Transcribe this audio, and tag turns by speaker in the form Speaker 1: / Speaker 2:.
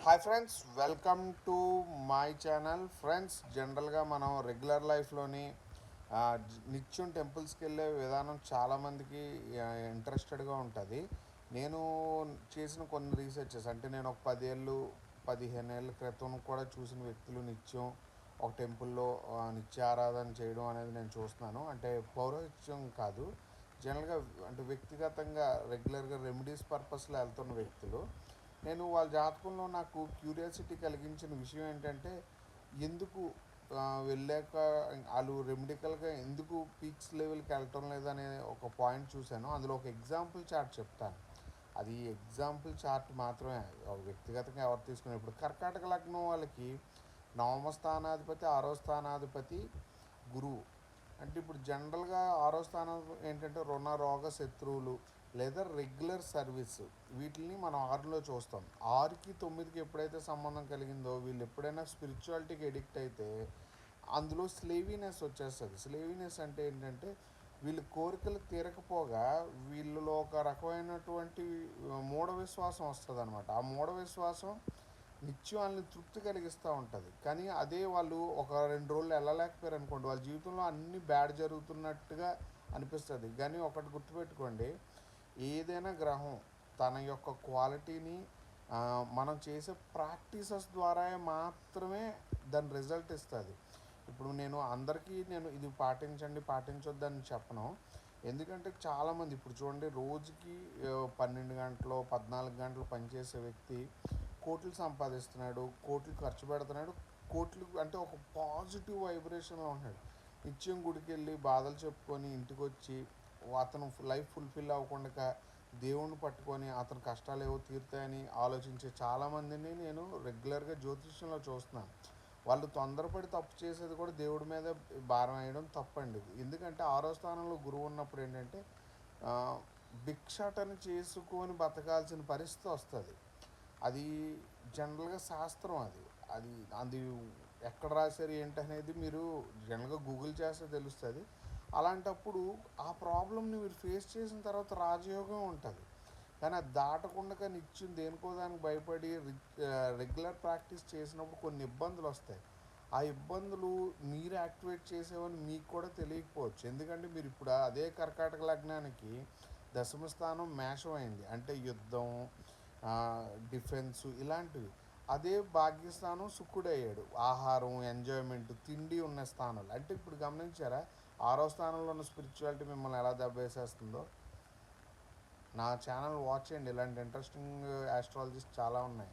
Speaker 1: Hi friends, welcome to my channel. Friends, జనరల్గా మనం regular లైఫ్లోని నిత్యం టెంపుల్స్కి వెళ్ళే విధానం చాలామందికి ఇంట్రెస్టెడ్గా ఉంటుంది. నేను చేసిన కొన్ని రీసెర్చెస్ అంటే నేను ఒక 15 ఏళ్ళ క్రితం కూడా చూసిన వ్యక్తులు నిత్యం ఒక టెంపుల్లో నిత్యారాధన చేయడం అనేది నేను చూస్తున్నాను. అంటే పౌరోహిత్యం కాదు, జనరల్గా అంటే వ్యక్తిగతంగా రెగ్యులర్గా రెమెడీస్ పర్పస్లో వెళ్తున్న వ్యక్తులు. నేను వాళ్ళ జాతకంలో నాకు క్యూరియాసిటీ కలిగించిన విషయం ఏంటంటే, ఎందుకు వెళ్ళాక వాళ్ళు రెమెడికల్గా ఎందుకు పీక్స్ లెవెల్కి వెళ్ళటం లేదనే ఒక పాయింట్ చూశాను. అందులో ఒక ఎగ్జాంపుల్ చార్ట్ చెప్తాను. అది ఎగ్జాంపుల్ చార్ట్ మాత్రమే, వ్యక్తిగతంగా ఎవరు తీసుకునే. ఇప్పుడు కర్కాటక లగ్నం వాళ్ళకి నవమ స్థానాధిపతి, 6వ స్థానాధిపతి గురువు. అంటే ఇప్పుడు జనరల్గా 6వ స్థానం ఏంటంటే రుణ రోగ శత్రువులు లేదా రెగ్యులర్ సర్వీస్, వీటిని మనం 6లో చూస్తాం. 6కి 9కి ఎప్పుడైతే సంబంధం కలిగిందో వీళ్ళు ఎప్పుడైనా స్పిరిచువాలిటీకి ఎడిక్ట్ అయితే అందులో స్లేవీనెస్ వచ్చేస్తుంది. స్లేవీనెస్ అంటే ఏంటంటే వీళ్ళ కోరికలు తీరకపోగా వీళ్ళలో ఒక రకమైనటువంటి మూఢ విశ్వాసం వస్తుంది అనమాట. ఆ మూఢ విశ్వాసం నిత్యం వాళ్ళని తృప్తి కలిగిస్తూ ఉంటుంది. కానీ అదే వాళ్ళు ఒక 2 రోజులు వెళ్ళలేకపోయారు అనుకోండి, వాళ్ళ జీవితంలో అన్నీ బ్యాడ్ జరుగుతున్నట్టుగా అనిపిస్తుంది. కానీ ఒకటి గుర్తుపెట్టుకోండి, ఏదైనా గ్రహం తన యొక్క క్వాలిటీని మనం చేసే ప్రాక్టీసెస్ ద్వారా మాత్రమే దాని రిజల్ట్ ఇస్తుంది. ఇప్పుడు నేను అందరికీ ఇది పాటించండి పాటించొద్దని చెప్పను. ఎందుకంటే చాలామంది ఇప్పుడు చూడండి, రోజుకి 12 గంటలు 14 గంటలు పనిచేసే వ్యక్తి కోట్లు సంపాదిస్తున్నాడు, కోట్లు ఖర్చు పెడుతున్నాడు, కోట్లు అంటే ఒక పాజిటివ్ వైబ్రేషన్లో ఉన్నాడు. నిత్యం గుడికి వెళ్ళి బాధలు చెప్పుకొని ఇంటికి వచ్చి అతను లైఫ్ ఫుల్ఫిల్ అవ్వకుండా దేవుణ్ణి పట్టుకొని అతని కష్టాలు ఏవో తీరుతాయని ఆలోచించే చాలామందిని నేను రెగ్యులర్గా జ్యోతిష్యంలో చూస్తున్నాను. వాళ్ళు తొందరపడి తప్పు చేసేది కూడా దేవుడి మీద భారం వేయడం తప్పండి. ఎందుకంటే 6వ స్థానంలో గురువు ఉన్నప్పుడు ఏంటంటే భిక్షాటన చేసుకొని బతకాల్సిన పరిస్థితి వస్తుంది. అది జనరల్గా శాస్త్రం. అది అది అది ఎక్కడ రాశారు ఏంటనేది మీరు జనరల్గా గూగుల్ చేస్తే తెలుస్తుంది. అలాంటప్పుడు ఆ ప్రాబ్లమ్ని మీరు ఫేస్ చేసిన తర్వాత రాజయోగం ఉంటుంది. కానీ అది దాటకుండా నిత్యం దేనికో దానికి భయపడి రెగ్యులర్ ప్రాక్టీస్ చేసినప్పుడు కొన్ని ఇబ్బందులు వస్తాయి. ఆ ఇబ్బందులు మీరు యాక్టివేట్ చేసేవని మీకు కూడా తెలియకపోవచ్చు. ఎందుకంటే మీరు ఇప్పుడు అదే కర్కాటక లగ్నానికి దశమ స్థానం మేషం అయింది, అంటే యుద్ధం, డిఫెన్సు ఇలాంటివి. అదే భాగ్యస్థానం శుక్రుడు అయ్యాడు, ఆహారం, ఎంజాయ్మెంట్, తిండి ఉన్న స్థానాలు. అంటే ఇప్పుడు గమనించారా 6వ స్థానంలో ఉన్న స్పిరిచువాలిటీ మిమ్మల్ని ఎలా దెబ్బేసేస్తుందో. నా ఛానల్ వాచ్ చేయండి, ఇలాంటి ఇంట్రెస్టింగ్ ఆస్ట్రాలజీస్ చాలా ఉన్నాయి.